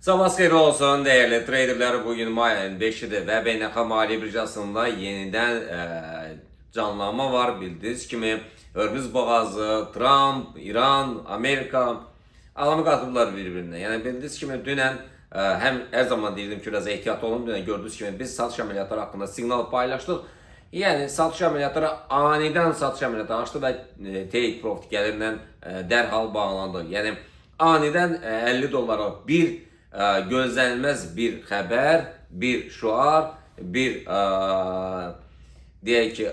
Sabah xeyir olsun değerli traderler. Bugün may ayının 5'idir və beynəlxalq maliyyə birjasında yenidən canlanma var. Bildiyiniz kimi Hörmüz boğazı, Trump, İran, Amerika alamı qatıblar bir-birinə. Yəni bildiyiniz kimi dünən hər zaman deyirdim ki, biraz ehtiyatlı olun. Dünən gördüyünüz kimi biz satış əməliyyatları haqqında siqnal paylaşdıq. Yəni satış əməliyyatları anidən satış əməliyyatı açdı və take profit gəlirlə dərhal bağlandı. Yəni anidən 50 dollara bir gözlənilməz bir xəbər, bir şuar, bir deyək ki,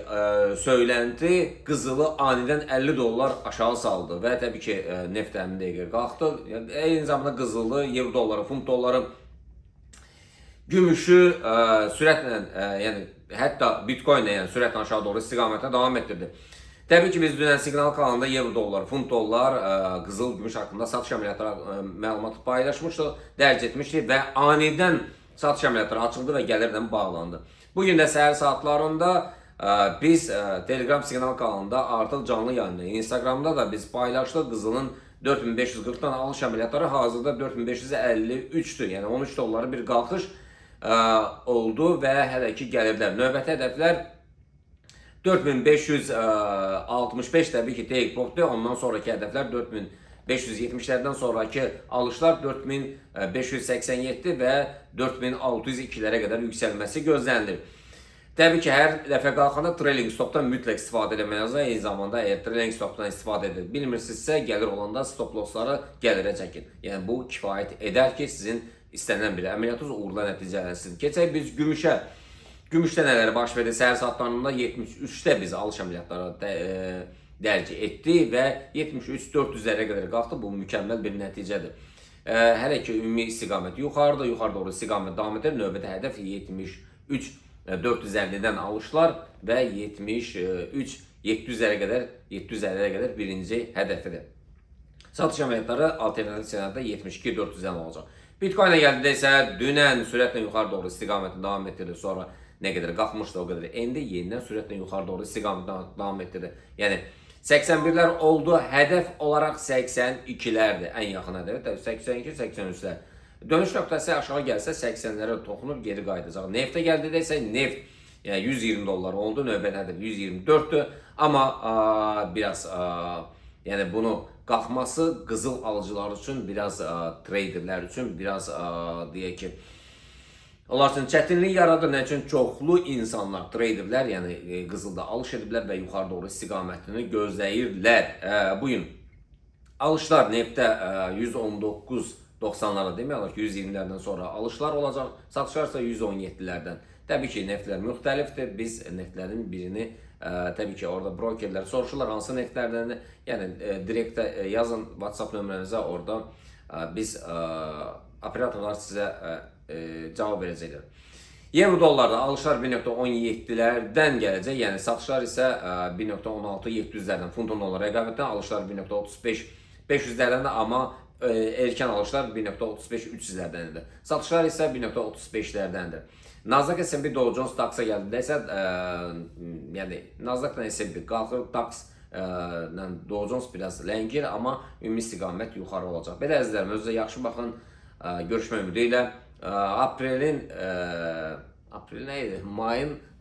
söylenti qızılı anidən 50 dollar aşağı saldı və təbii ki, neft həmin dəqiqə qalxdı. Eyni zamanda qızılı, euro dolları, funt dolları, gümüşü sürətlə, yəni hətta bitcoinlə, yəni sürətlə aşağı doğru istiqamətə davam etdirdi. Təbii ki, biz dünən siqnal kanalında euro dollar, funt dollar, qızıl, gümüş haqqında satış əməliyyatları məlumatı paylaşmışdıq, dərc etmişdik və anidən satış əməliyyatları açıldı və gəlirlə bağlandı. Bugün də səhər saatlarında biz Telegram siqnal kanalında artıq canlı yayında, Instagramda da biz paylaşdıq qızılın 4540'dan alış əməliyyatları hazırda 4553'dür. Yəni 13 dolları bir qalxış oldu və hələ ki gəlirlər. Növbəti hədəflər 4565 təbii ki take profit'dir. Ondan sonraki hədəflər 4570'lərdən sonraki alışlar 4587 və 4602'lərə qədər yüksəlməsi gözlənilir. Təbii ki, hər dəfə qalxanda trailing stopdan mütləq istifadə etməyiniz. Eyni zamanda əgər trailing stopdan istifadə edə bilmirsinizsə, gəlir olanda stop lossları gəlirə çəkin. Yəni bu kifayət edər ki, sizin istənilən bir əməliyyatınız uğurla nəticələnsin. Keçək biz gümüşə. Gümüşdə nələr baş verdi? Səhər saatlarında 73'də biz alış əməliyyatları dərc etdi və 73-400'lərə qədər qalxdı. Bu mükəmməl bir nəticədir. Hələ ki, ümumi istiqamət yuxarıda, yuxarı doğru istiqamət davam edir. Növbəti hədəf 73-450'dən alışlar və 73-700'lərə qədər birinci hədəfidir. Satış əməliyyatları alternativ ssenaryoda 72-400'dən olacaq. Bitcoin'e gəldidə isə dünən sürətlə yuxarı doğru istiqaməti davam etdirdi. Sonra nə qədər qalxmışdı o qədər endi, yenidən sürətlə yuxarı doğru istiqaməti davam etdirdi. Yəni 81'lər oldu, hədəf olaraq 82'lərdir ən yaxın hədəf. 82-83'lər. Dönüş nöqtəsi aşağı gəlsə 80'lərə toxunub geri qayıdacaq. Neftə gəldidə isə neft yəni 120 dollar oldu, növbəti hədəf 124'dür. Amma biraz yəni bunu qalxması qızıl alıcılar üçün, biraz traderlər üçün biraz deyək ki, onlar üçün çətinlik yaradır. Nə üçün çoxlu insanlar, traderlər, yəni qızılda alış ediblər və yuxarı doğru istiqamətini gözləyirlər. Bugün alışlar neftdə 119.90'lara demək olar ki, 120'lərdən sonra alışlar olacaq. Satışlar isə 117'lərdən. Təbii ki, neftlər müxtəlifdir. Biz neftlərin birini təbii ki, orada brokerlər soruşurlar hansı neftlərdən. Yəni direkt yazın WhatsApp nömrənizə, orada biz operatorlar sizə cavab verəcəklər. Euro dollarda alışlar 1.17'lərdən gələcək. Yəni satışlar isə 1.16-700'lərdən. Funtun dollar rəqabətdən alışlar 1.35-500'lərdən, amma erkən alışlar 1.35-300'lərdəndir. Satışlar isə 1.35'lərdəndir. Nasdaq S&P Dow Jones DAX-a gəldidə isə yəni Nasdaq-dan S&P qalxır, DAX-la Dow Jones biraz ləngir, amma ümumi istiqamət yuxarı olacaq. Belə əzizlərim, özünüzə yaxşı baxın. Görüşmək ümidi ilə. Aprel nə idi?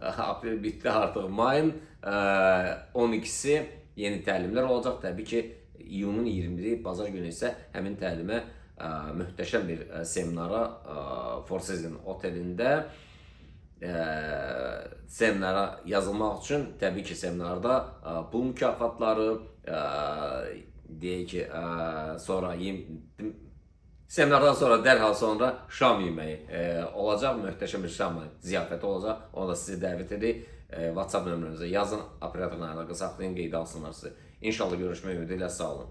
Aprel bitdi artıq. Mayın 12'si yeni təlimlər olacaq. Təbii ki, iyunun 20'i bazar günü isə həmin təlimə möhtəşəm bir seminara Four Seasons otelində seminara yazılmaq üçün təbii ki, seminarda pul mükafatları deyək ki, sonra seminardan sonra dərhal sonra şam yeməyi olacaq. Möhtəşəm bir şam ziyafəti olacaq. Onu da sizi dəvət edirik. WhatsApp nömrənizə yazın, operatorla əlaqə saxlayın, qeydə alsınlar sizi. İnşallah görüşmək ümidi ilə, sağ olun.